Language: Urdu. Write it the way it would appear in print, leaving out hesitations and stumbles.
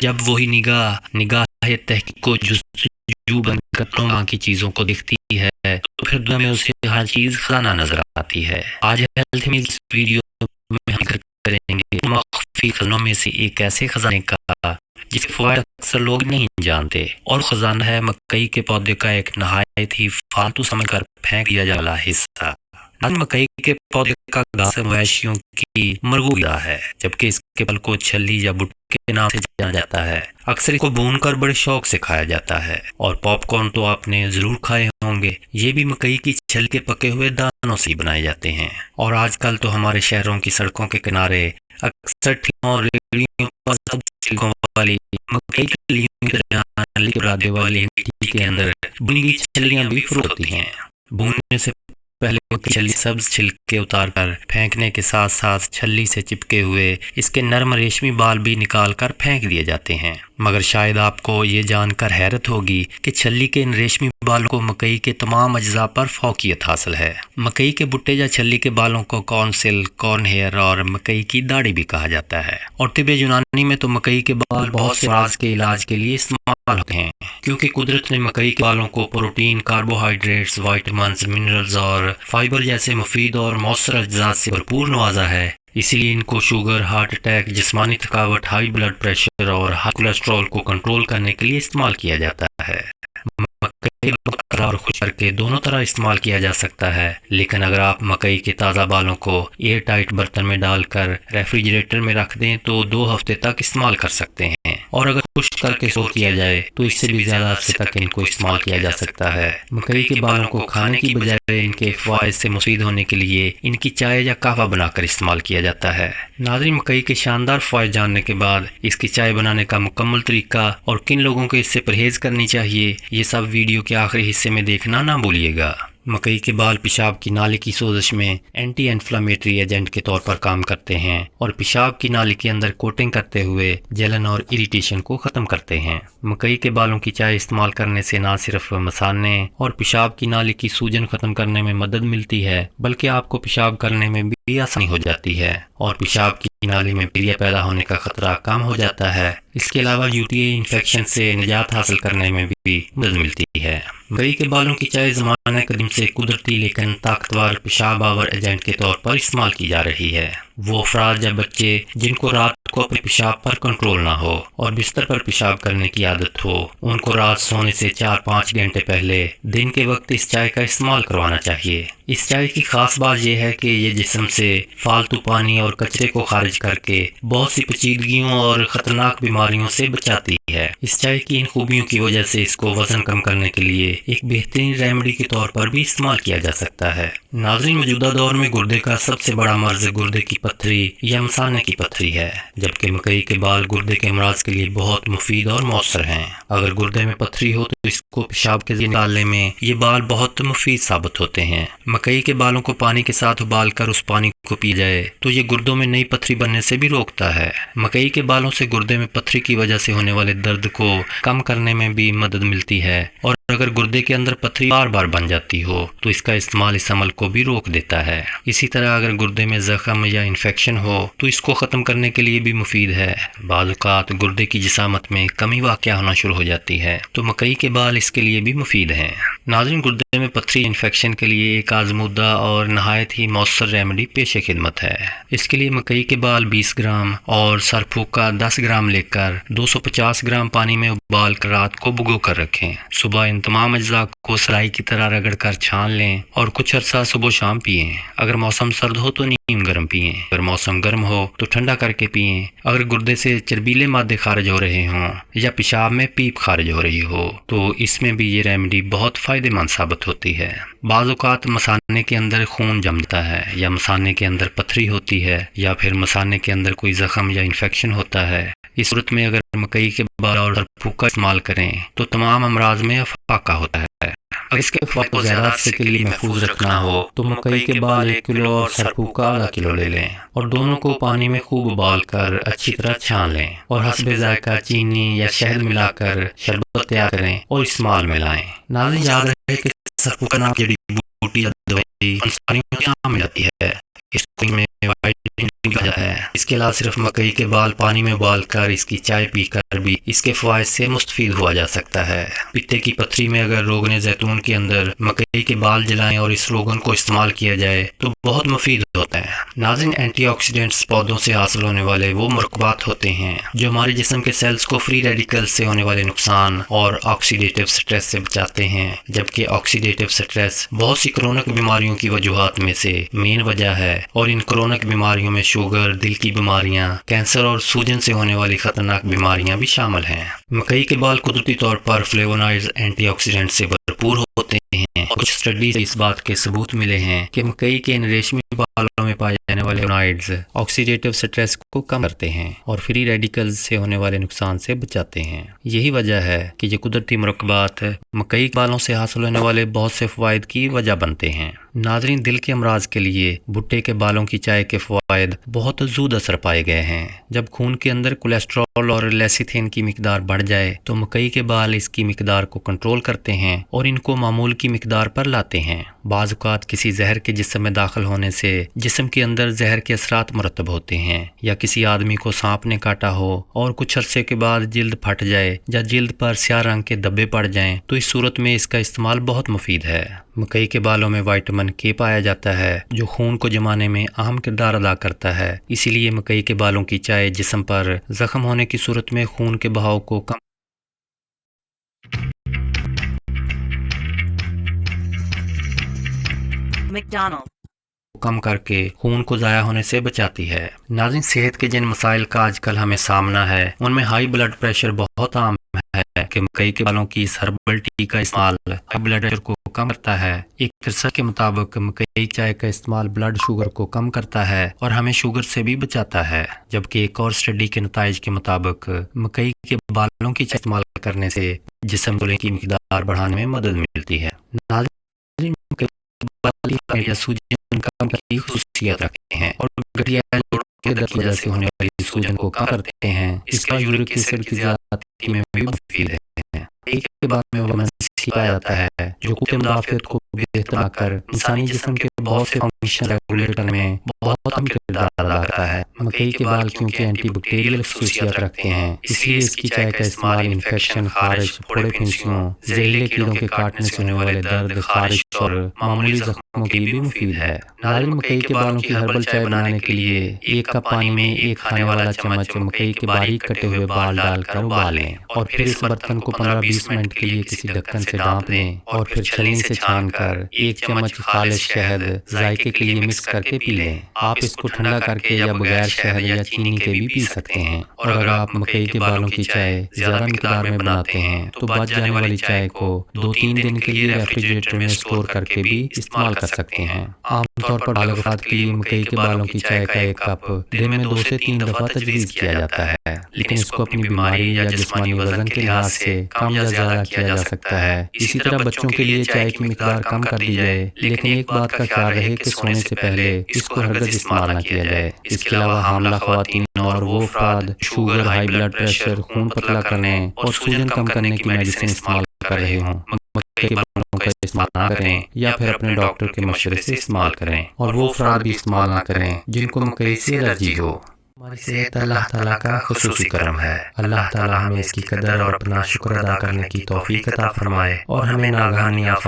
جب وہی نگاہ تحقیق کو جستجو بن کر ماں کی چیزوں کو دیکھتی ہے تو پھر دنیا میں اسے ہر چیز خزانہ نظر آتی ہے۔ آج ہیلتھ میلز ویڈیو میں ہم ذکر کریں گے مخفی خزانوں میں سے ایک ایسے خزانے کا جس کے فوائد اکثر لوگ نہیں جانتے، اور خزانہ ہے مکئی کے پودے کا ایک نہایت ہی فالتو سمجھ کر پھینک دیا جانے والا حصہ۔ مکئی کے پودے کا گھاس مویشیوں کی مرغوب غذا ہے، جبکہ اس کے پھل کو چھلی یا بھٹے کے نام سے جانا جاتا ہے۔ اکثر اس کو بھون کر بڑے شوق سے کھایا جاتا ہے، اور پاپ کارن تو آپ نے ضرور کھائے ہوں گے، یہ بھی مکئی کی چھل کے پکے ہوئے دانوں سے بنائے جاتے ہیں۔ اور آج کل تو ہمارے شہروں کی سڑکوں کے کنارے اکثر ٹھیلوں اور ریڑھیوں پر چھلکوں والی مکئی کی رادے والی مٹی کے اندر بنی چھلیاں بھی فروخت ہوتی ہیں۔ بھوننے سے پہلے چھلی سبز چھلکے اتار کر پھینکنے کے ساتھ ساتھ چھلی سے چپکے ہوئے اس کے نرم ریشمی بال بھی نکال کر پھینک دیے جاتے ہیں۔ مگر شاید آپ کو یہ جان کر حیرت ہوگی کہ چھلی کے ان ریشمی بالوں کو مکئی کے تمام اجزاء پر فوقیت حاصل ہے۔ مکئی کے بھٹے یا چھلی کے بالوں کو کارن سل، کارن ہیئر اور مکئی کی داڑھی بھی کہا جاتا ہے، اور طب یونانی میں تو مکئی کے بال بہت سے امراض کے علاج کے لیے استعمال ہوتے ہیں، کیونکہ قدرت نے مکئی کے بالوں کو پروٹین، کاربوہائیڈریٹس، وائٹامنز، منرلز اور فائبر جیسے مفید اور مؤثر اجزاء سے بھرپور نوازا ہے۔ اسی لیے ان کو شوگر، ہارٹ اٹیک، جسمانی تھکاوٹ، ہائی بلڈ پریشر اور ہائی کولیسٹرول کو کنٹرول کرنے کے لیے استعمال کیا جاتا ہے۔ مکئی کو اور خشک کر کے دونوں طرح استعمال کیا جا سکتا ہے، لیکن اگر آپ مکئی کے تازہ بالوں کو ایئر ٹائٹ برتن میں ڈال کر ریفریجریٹر میں رکھ دیں تو 2 ہفتے تک استعمال کر سکتے ہیں، اور اگر خشک کر کے اسٹور کیا جائے تو اس سے بھی زیادہ عرصے تک ان کو استعمال کیا جا سکتا ہے۔ مکئی کے بالوں کو کھانے کی بجائے ان کے فوائد سے مفید ہونے کے لیے ان کی چائے یا قہوہ بنا کر استعمال کیا جاتا ہے۔ ناظرین، مکئی کے شاندار فوائد جاننے کے بعد اس کی چائے بنانے کا مکمل طریقہ اور کن لوگوں کو اس سے پرہیز کرنی چاہیے، یہ سب ویڈیو کے آخری حصے میں دیکھنا نہ بھولیے گا۔ مکئی کے بال پیشاب کی نالی کی سوزش میں اینٹی انفلیمیٹری ایجنٹ کے طور پر کام کرتے ہیں، اور پیشاب کی نالی کے اندر کوٹنگ کرتے ہوئے جلن اور اریٹیشن کو ختم کرتے ہیں۔ مکئی کے بالوں کی چائے استعمال کرنے سے نہ صرف مثانے اور پیشاب کی نالی کی سوجن ختم کرنے میں مدد ملتی ہے، بلکہ آپ کو پیشاب کرنے میں بھی آسانی ہو جاتی ہے، اور پیشاب کی نالی میں پیلیا پیدا ہونے کا خطرہ کم ہو جاتا ہے۔ اس کے علاوہ UTI انفیکشن سے نجات حاصل کرنے میں بھی مدد ملتی ہے۔ مکئی کے بالوں کی چائے زمانہ قدیم سے قدرتی لیکن طاقتور پیشاب آور ایجنٹ کے طور پر استعمال کی جا رہی ہے۔ وہ افراد یا بچے جن کو رات کو اپنے پیشاب پر کنٹرول نہ ہو اور بستر پر پیشاب کرنے کی عادت ہو، ان کو رات سونے سے 4-5 گھنٹے پہلے دن کے وقت اس چائے کا استعمال کروانا چاہیے۔ اس چائے کی خاص بات یہ ہے کہ یہ جسم سے فالتو پانی اور کچرے کو خارج کر کے بہت سی پیچیدگیوں اور خطرناک بیماریوں سے بچاتی ہے۔ اس چائے کی ان خوبیوں کی وجہ سے اس کو وزن کم کرنے کے لیے ایک بہترین ریمیڈی کے طور پر بھی استعمال کیا جا سکتا ہے۔ ناظرین، موجودہ دور میں گردے کا سب سے بڑا مرض گردے کی پتھری یا مثانے کی پتھری ہے، جبکہ مکئی کے بال گردے کے امراض کے لیے بہت مفید اور مؤثر ہیں۔ اگر گردے میں پتھری ہو تو اس کو پیشاب کے ذریعے نکالنے میں یہ بال بہت مفید ثابت ہوتے ہیں۔ مکئی کے بالوں کو پانی کے ساتھ ابال کر اس پانی کو پی جائے تو یہ گردوں میں نئی پتھری بننے سے بھی روکتا ہے۔ مکئی کے بالوں سے گردے میں پتھری کی وجہ سے ہونے والے درد کو کم کرنے میں بھی مدد ملتی ہے، اور اگر گردے کے اندر پتھری بار بار بن جاتی ہو تو اس کا استعمال اس عمل کو بھی روک دیتا ہے۔ اسی طرح اگر گردے میں زخم یا انفیکشن ہو تو اس کو ختم کرنے کے لیے بھی مفید ہے۔ بعض اوقات گردے کی جسامت میں کمی واقع ہونا شروع ہو جاتی ہے تو مکئی کے بال اس کے لیے بھی مفید ہیں۔ ناظرین، گردے میں پتھری انفیکشن کے لیے ایک آزمودہ اور نہایت ہی مؤثر ریمیڈی پیش خدمت ہے۔ اس کے لیے مکئی کے بال 20 گرام اور سر پھوکا 10 گرام لے کر 250 گرام پانی میں ابال کر رات کو بھگو کر رکھیں۔ صبح ان تمام اجزاء کو سرائی کی طرح رگڑ کر چھان لیں اور کچھ عرصہ صبح و شام پئیں۔ اگر موسم سرد ہو تو نیم گرم پئیں، اگر موسم گرم ہو تو ٹھنڈا کر کے پئیں۔ اگر گردے سے چربیلے مادے خارج ہو رہے ہوں یا پیشاب میں پیپ خارج ہو رہی ہو تو اس میں بھی یہ ریمیڈی بہت فائدہ مند ثابت ہوتی ہے۔ بعض اوقات مثانے کے اندر خون جم جاتا ہے، یا مثانے کے اندر پتھری ہوتی ہے، یا پھر مثانے کے اندر کوئی زخم یا انفیکشن ہوتا ہے۔ اس صورت میں اگر مکئی کے بال اور پھوکا استعمال کریں تو تمام امراض میں افاقہ ہوتا ہے۔ اگر اس کے فوائد کو زیادہ عرصے کے لیے محفوظ رکھنا ہو تو مکئی کے بال 1 کلو اور سر پھوکا آدھا کلو لے لیں، اور دونوں کو پانی میں خوب ابال کر اچھی طرح چھان لیں، اور حسب ذائقہ چینی یا شہد ملا کر شربت تیار کریں اور استعمال میں لائیں۔ ناظرین، یاد رہے کہ سر پھوکا نام جڑی بوٹی یا دوائی انسانیوں کے عام میں جاتی ہے، اس میں وائٹامن ہے۔ اس کے علاوہ صرف مکئی کے بال پانی میں ابال کر اس کی چائے پی کر بھی اس کے فوائد سے مستفید ہوا جا سکتا ہے۔ پتے کی پتھری میں اگر روغن زیتون کے اندر مکئی کے بال جلائیں اور اس روغن کو استعمال کیا جائے تو بہت مفید ہوتا ہے۔ ناظرین، اینٹی آکسیڈنٹس پودوں سے حاصل ہونے والے وہ مرکبات ہوتے ہیں جو ہمارے جسم کے سیلز کو فری ریڈیکل سے ہونے والے نقصان اور آکسیڈیٹیو سٹریس سے بچاتے ہیں، جبکہ آکسیڈیٹیو سٹریس بہت سی کرونک بیماریوں کی وجوہات میں سے مین وجہ ہے، اور ان کرونک بیماریوں میں شوگر، دل کی بیماریاں، کینسر اور سوجن سے ہونے والی خطرناک بیماریاں بھی شامل ہیں۔ مکئی کے بال قدرتی طور پر فلیونائڈز اینٹی آکسیڈنٹ سے بھرپور ہوتے ہیں، اور کچھ اسٹڈیز سے اس بات کے ثبوت ملے ہیں کہ مکئی کے ان ریشمی بالوں میں پائے جانے والے فلیونائڈز آکسیڈیٹیو سٹریس کو کم کرتے ہیں اور فری ریڈیکلز سے ہونے والے نقصان سے بچاتے ہیں۔ یہی وجہ ہے کہ یہ قدرتی مرکبات مکئی کے بالوں سے حاصل ہونے والے بہت سے فوائد کی وجہ بنتے ہیں۔ ناظرین، دل کے امراض کے لیے بھٹے کے بالوں کی چائے کے فوائد بہت زود اثر پائے گئے ہیں۔ جب خون کے اندر کولیسٹرول اور لیسیتھین کی مقدار بڑھ جائے تو مکئی کے بال اس کی مقدار کو کنٹرول کرتے ہیں اور ان کو معمول کی مقدار پر لاتے ہیں۔ بعض اوقات کسی زہر کے جسم میں داخل ہونے سے جسم کے اندر زہر کے اثرات مرتب ہوتے ہیں، یا کسی آدمی کو سانپ نے کاٹا ہو اور کچھ عرصے کے بعد جلد پھٹ جائے یا جلد پر سیاہ رنگ کے دبے پڑ جائیں تو اس صورت میں اس کا استعمال بہت مفید ہے۔ مکئی کے بالوں میں وائٹامن کے پایا جاتا ہے جو خون کو جمانے میں اہم کردار ادا کرتا ہے، اسی لیے مکئی کے بالوں کی چائے جسم پر زخم ہونے کی صورت میں خون کے بہاؤ کو کم کر کے خون کو ضائع ہونے سے بچاتی ہے۔ ناظرین، صحت کے جن مسائل کا آج کل ہمیں سامنا ہے ان میں ہائی بلڈ پریشر بہت عام ہے کہ مکئی کے بالوں کی اس ہربل ٹی کا استعمال ہائی بلڈ پریشر کو کم کرتا ہے۔ ایک ریسرچ کے مطابق مکئی چائے کا استعمال بلڈ شوگر کو کم کرتا ہے اور ہمیں شوگر سے بھی بچاتا ہے، جبکہ ایک اور اسٹڈی کے نتائج کے مطابق مکئی کے بالوں کی چائے استعمال کرنے سے جسم کی مقدار بڑھانے میں مدد ملتی ہے۔ ناظرین، مکئی کے بال یا سوجن کم کی خصوصیت رکھتے ہیں اور گٹھیا جوڑوں کے درد کی وجہ سے ہونے والی سوجن کو کم کرتے ہیں۔ اس کا یورک ایسڈ کی زیادتی میں بھی مفید ہے۔ مکئی کے بال میں وٹامن سی پایا جاتا ہے جو قوت مدافعت کو بہتر بنا کر انسانی جسم کے بہت سے فنکشن ریگولیٹ کرنے میں بہت اہم کردار ادا کرتا ہے۔ مکئی کے بال کیونکہ اینٹی بیکٹیریل خصوصیات رکھتے ہیں، اس لیے اس کی چائے کا استعمال انفیکشن، خارش، پھوڑے پھنسیوں، زہریلے کیڑوں کے کاٹنے سے ہونے والے درد، خارش اور معمولی زخموں کے لیے بھی مفید ہے۔ ناظرین، مکئی کے بالوں کی ہربل چائے بنانے کے لیے 1 کپ پانی میں 1 کھانے والا چمچ مکئی کے باریک کٹے ہوئے بال ڈال کر ابالیں، اور پھر اس برتن کو 15-20 منٹ کے لیے کسی ڈھکن سے ڈھانپ دیں، اور پھر چھلنی سے چھان کر 1 چمچ خالص شہد ذائقے کے لیے مکس کر کے پی لیں۔ آپ اس کو ٹھنڈا کر کے یا بغیر شہد یا چینی کے بھی پی سکتے ہیں، اور اگر آپ مکئی کے بالوں کی چائے زیادہ مقدار میں بناتے ہیں تو بچ جانے والی چائے کو 2-3 دن کے لیے ریفریجریٹر میں اسٹور کر کے بھی استعمال کر سکتے ہیں۔ عام طور پر بالغ افراد کے لیے مکئی کے بالوں کی چائے کا 1 کپ دن میں 2 سے 3 دفعہ تجویز کیا جاتا ہے، لیکن اس کو اپنی بیماری یا جسمانی وزن کے لحاظ سے کم یا زیادہ کیا جا سکتا ہے۔ اسی طرح بچوں کے لیے چائے کی مقدار کم کر دی جائے، لیکن ایک بات کا خیال رہے کہ سونے سے پہلے اس کو ہرگز استعمال نہ کیا جائے۔ اس کے علاوہ حاملہ خواتین اور وہ افراد شوگر، ہائی بلڈ پریشر، خون پتلا کرنے اور سوجن کم کرنے کی میڈیسن استعمال کر رہے ہوں، مکئی کے بالوں کا استعمال نہ کریں، یا پھر اپنے ڈاکٹر کے مشورے سے استعمال کریں، اور وہ افراد بھی استعمال نہ کریں جن کو مکئی سے الرجی ہو۔ ہماری صحت اللہ تعالیٰ کا خصوصی کرم ہے۔ اللہ تعالیٰ ہمیں اس کی قدر اور اپنا شکر ادا کرنے کی توفیق عطا فرمائے اور ہمیں ناگہانی آفات